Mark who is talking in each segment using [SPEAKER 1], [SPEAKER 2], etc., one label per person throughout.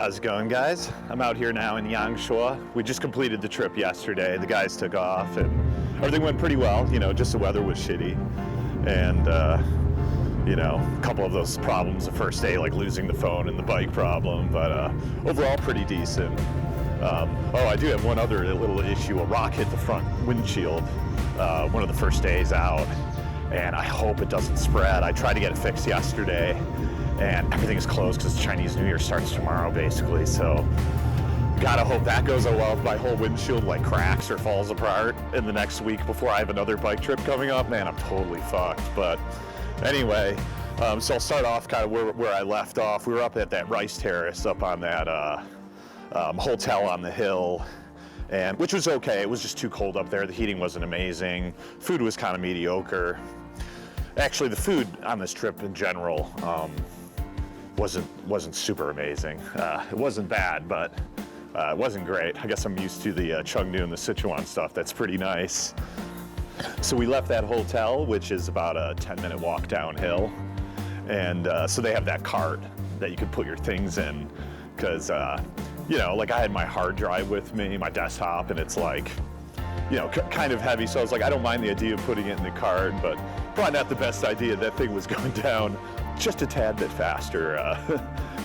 [SPEAKER 1] How's it going, guys? I'm out here now in Yangshuo. We just completed the trip yesterday. The guys took off and everything went pretty well. You know, just the weather was shitty. And, you know, a couple of those problems the first day, like losing the phone and the bike problem, but overall pretty decent. Oh, I do have one other little issue. A rock hit the front windshield one of the first days out, and I hope it doesn't spread. I tried to get it fixed yesterday, and everything is closed because Chinese New Year starts tomorrow, basically. So, gotta hope that goes well. If my whole windshield like cracks or falls apart in the next week before I have another bike trip coming up, man, I'm totally fucked. But anyway, so I'll start off kind of where I left off. We were up at that rice terrace up on that hotel on the hill, and which was okay. It was just too cold up there. The heating wasn't amazing. Food was kind of mediocre. Actually, the food on this trip in general wasn't super amazing. It wasn't bad, but it wasn't great. I guess I'm used to the Chengdu and the Sichuan stuff. That's pretty nice. So we left that hotel, which is about a 10-minute walk downhill, and so they have that cart that you can put your things in, because you know, like I had my hard drive with me, my desktop, and it's like, you know, kind of heavy. So I was like, I don't mind the idea of putting it in the cart, but probably not the best idea. That thing was going down just a tad bit faster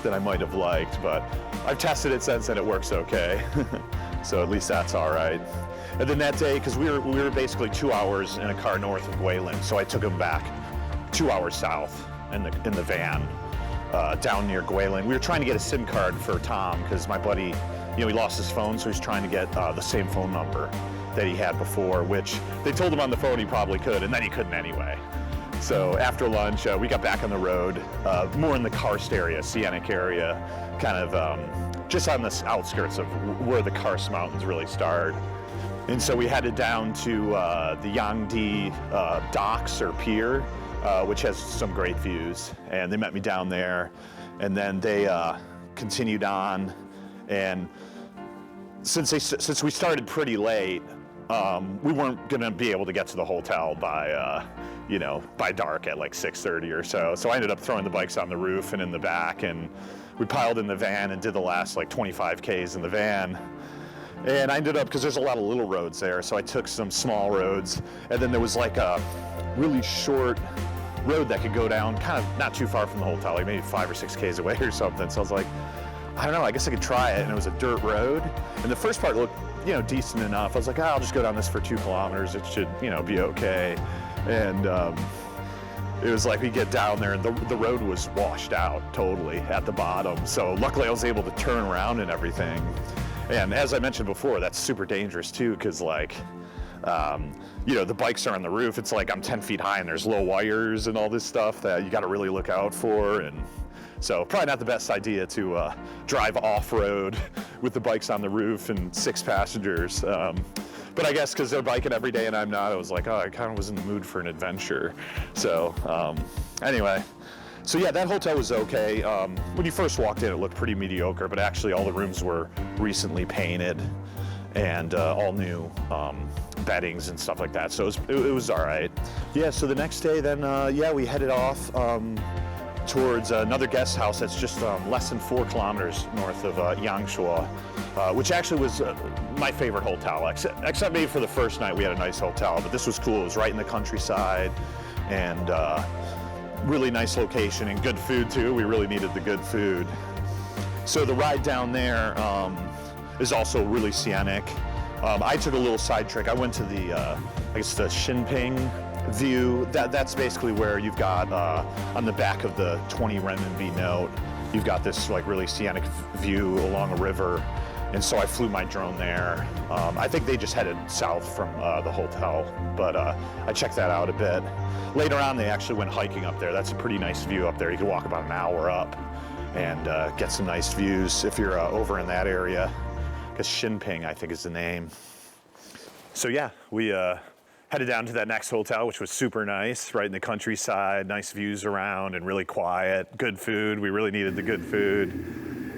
[SPEAKER 1] than I might have liked, but I've tested it since and it works okay. So at least that's all right. And then that day, because we were basically 2 hours in a car north of Guilin, so I took him back 2 hours south in the van. Down near Guilin. We were trying to get a SIM card for Tom because my buddy, you know, he lost his phone, so he's trying to get the same phone number that he had before, which they told him on the phone he probably could, and then he couldn't anyway. So after lunch, we got back on the road, more in the karst area, scenic area, kind of just on the outskirts of where the Karst mountains really start. And so we headed down to the Yangdi docks or pier, which has some great views, and they met me down there, and then they continued on, and since we started pretty late, we weren't gonna be able to get to the hotel by you know, by dark at like 6:30 or so. So I ended up throwing the bikes on the roof and in the back, and we piled in the van and did the last like 25 Ks in the van. And I ended up, because there's a lot of little roads there, so I took some small roads, and then there was like a really short road that could go down kind of not too far from the hotel, like maybe 5 or 6 Ks away or something. So I was like, I don't know, I guess I could try it. And it was a dirt road, and the first part looked, you know, decent enough. I was like, I'll just go down this for 2 kilometers. It should, you know, be okay. And it was like we get down there and the road was washed out totally at the bottom. So luckily I was able to turn around and everything. And as I mentioned before, that's super dangerous too, because like, you know, the bikes are on the roof. It's like I'm 10 feet high and there's low wires and all this stuff that you got to really look out for. And so probably not the best idea to drive off-road with the bikes on the roof and 6 passengers. But I guess because they're biking every day and I'm not, I was like, oh, I kind of was in the mood for an adventure. So anyway, so yeah, that hotel was okay. When you first walked in, it looked pretty mediocre, but actually all the rooms were recently painted and all new beddings and stuff like that. So it was all right. Yeah, so the next day then, yeah, we headed off towards another guest house that's just less than 4 kilometers north of Yangshuo, which actually was my favorite hotel, except maybe for the first night we had a nice hotel, but this was cool. It was right in the countryside, and really nice location and good food too. We really needed the good food. So the ride down there is also really scenic. I took a little side trick. I went to the, I guess the Xinping view. That's basically where you've got, on the back of the 20 renminbi note, you've got this like really scenic view along a river. And so I flew my drone there. I think they just headed south from the hotel, but I checked that out a bit. Later on, they actually went hiking up there. That's a pretty nice view up there. You can walk about an hour up and get some nice views if you're over in that area. Because Xinping, I think, is the name. So yeah, we headed down to that next hotel, which was super nice, right in the countryside, nice views around and really quiet, good food. We really needed the good food.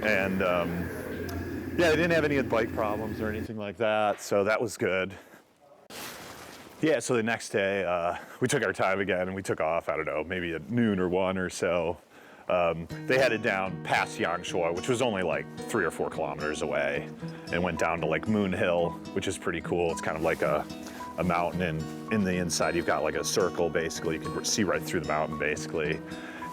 [SPEAKER 1] And yeah, they didn't have any bike problems or anything like that, so that was good. Yeah, so the next day, we took our time again and we took off, I don't know, maybe at noon or 1 or so. They headed down past Yangshuo, which was only like 3 or 4 kilometers away, and went down to like Moon Hill, which is pretty cool. It's kind of like a mountain, and in the inside you've got like a circle basically. You can see right through the mountain basically.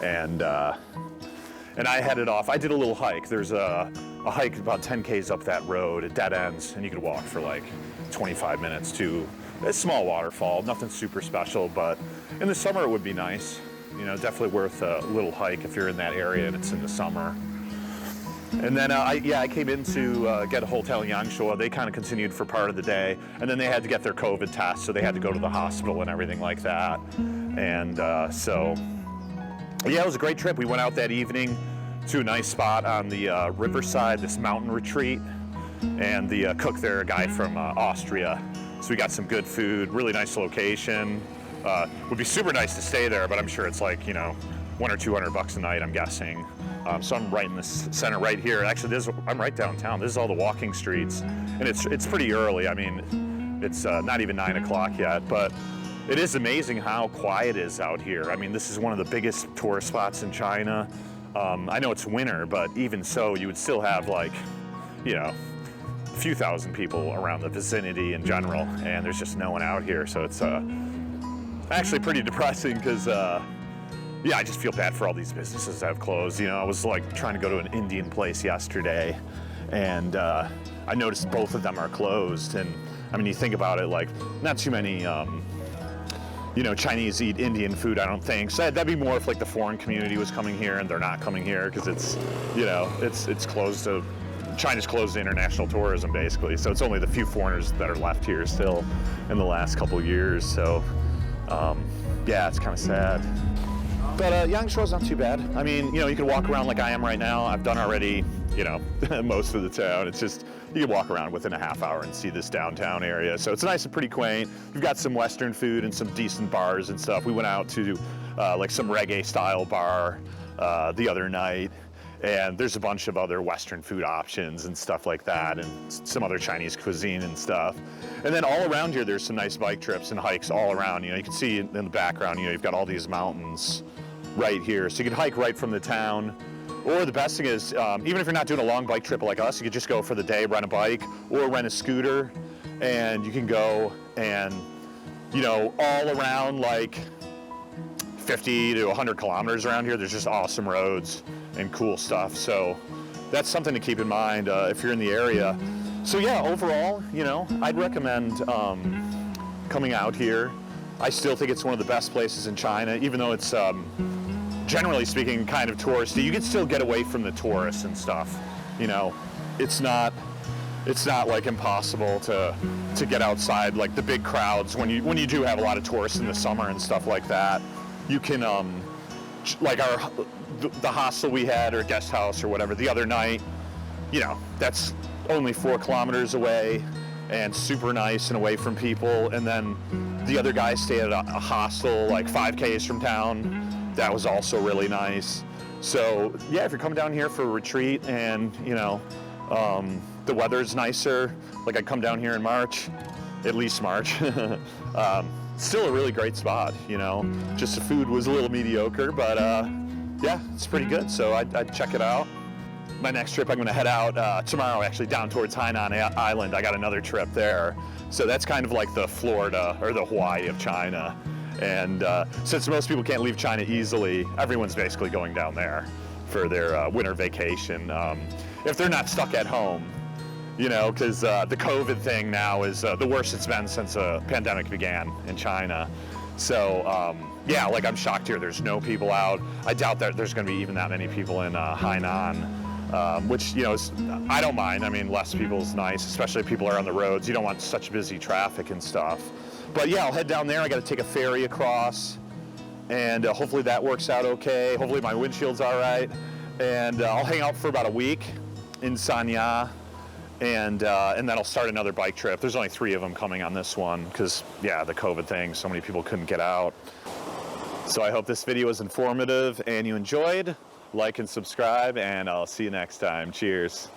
[SPEAKER 1] And I headed off. I did a little hike. There's a hike about 10 Ks up that road. It dead ends, and you could walk for like 25 minutes to a small waterfall. Nothing super special, but in the summer it would be nice. You know, definitely worth a little hike if you're in that area and it's in the summer. And then I came in to get a hotel in Yangshuo. They kind of continued for part of the day, and then they had to get their COVID test, so they had to go to the hospital and everything like that. And so, yeah, it was a great trip. We went out that evening to a nice spot on the riverside, this mountain retreat, and the cook there, a guy from Austria. So we got some good food, really nice location. Would be super nice to stay there, but I'm sure it's like, you know, $100 or $200 a night, I'm guessing. So I'm right in the center right here. Actually, I'm right downtown. This is all the walking streets, and it's pretty early. I mean, it's not even 9 o'clock yet, but it is amazing how quiet it is out here. I mean, this is one of the biggest tourist spots in China. I know it's winter, but even so, you would still have like, you know, a few thousand people around the vicinity in general, and there's just no one out here. So it's actually pretty depressing because, yeah, I just feel bad for all these businesses that have closed. You know, I was like trying to go to an Indian place yesterday, and I noticed both of them are closed. And I mean, you think about it, like not too many, you know, Chinese eat Indian food, I don't think. So that'd be more if like the foreign community was coming here, and they're not coming here because it's, you know, it's closed to, China's closed to international tourism basically. So it's only the few foreigners that are left here still in the last couple years. So yeah, it's kind of sad. But Yangshuo's not too bad. I mean, you know, you can walk around like I am right now. I've done already, you know, most of the town. It's just, you can walk around within a half hour and see this downtown area. So it's nice and pretty quaint. You've got some Western food and some decent bars and stuff. We went out to like some reggae style bar the other night. And there's a bunch of other Western food options and stuff like that, and some other Chinese cuisine and stuff. And then all around here, there's some nice bike trips and hikes all around. You know, you can see in the background, you know, you've got all these mountains right here. So you can hike right from the town. Or the best thing is, even if you're not doing a long bike trip like us, you could just go for the day, rent a bike, or rent a scooter, and you can go and, you know, all around like 50 to 100 kilometers around here, there's just awesome roads and cool stuff. So that's something to keep in mind if you're in the area. So yeah, overall, you know, I'd recommend coming out here. I still think it's one of the best places in China, even though it's generally speaking kind of touristy. You can still get away from the tourists and stuff. You know, it's not like impossible to get outside like the big crowds when you do have a lot of tourists in the summer and stuff like that. You can like the hostel we had, or guest house or whatever the other night, you know, that's only 4 kilometers away and super nice and away from people. And then the other guy stayed at a hostel like 5 Ks from town. That was also really nice. So yeah, if you're coming down here for a retreat and, you know, the weather's nicer, like I'd come down here in March, at least March. Still a really great spot, you know. Just the food was a little mediocre, but yeah, it's pretty good. So I'd check it out. My next trip, I'm going to head out tomorrow, actually, down towards Hainan Island. I got another trip there. So that's kind of like the Florida or the Hawaii of China. And since most people can't leave China easily, everyone's basically going down there for their winter vacation. If they're not stuck at home, you know, because the COVID thing now is the worst it's been since the pandemic began in China. So yeah, like I'm shocked here. There's no people out. I doubt that there's going to be even that many people in Hainan, which, you know, I don't mind. I mean, less people is nice, especially if people are on the roads. You don't want such busy traffic and stuff. But yeah, I'll head down there. I got to take a ferry across, and hopefully that works out okay. Hopefully my windshield's all right, and I'll hang out for about a week in Sanya. And then I'll start another bike trip. There's only 3 of them coming on this one because, yeah, the COVID thing, so many people couldn't get out. So I hope this video was informative and you enjoyed. Like and subscribe, and I'll see you next time. Cheers.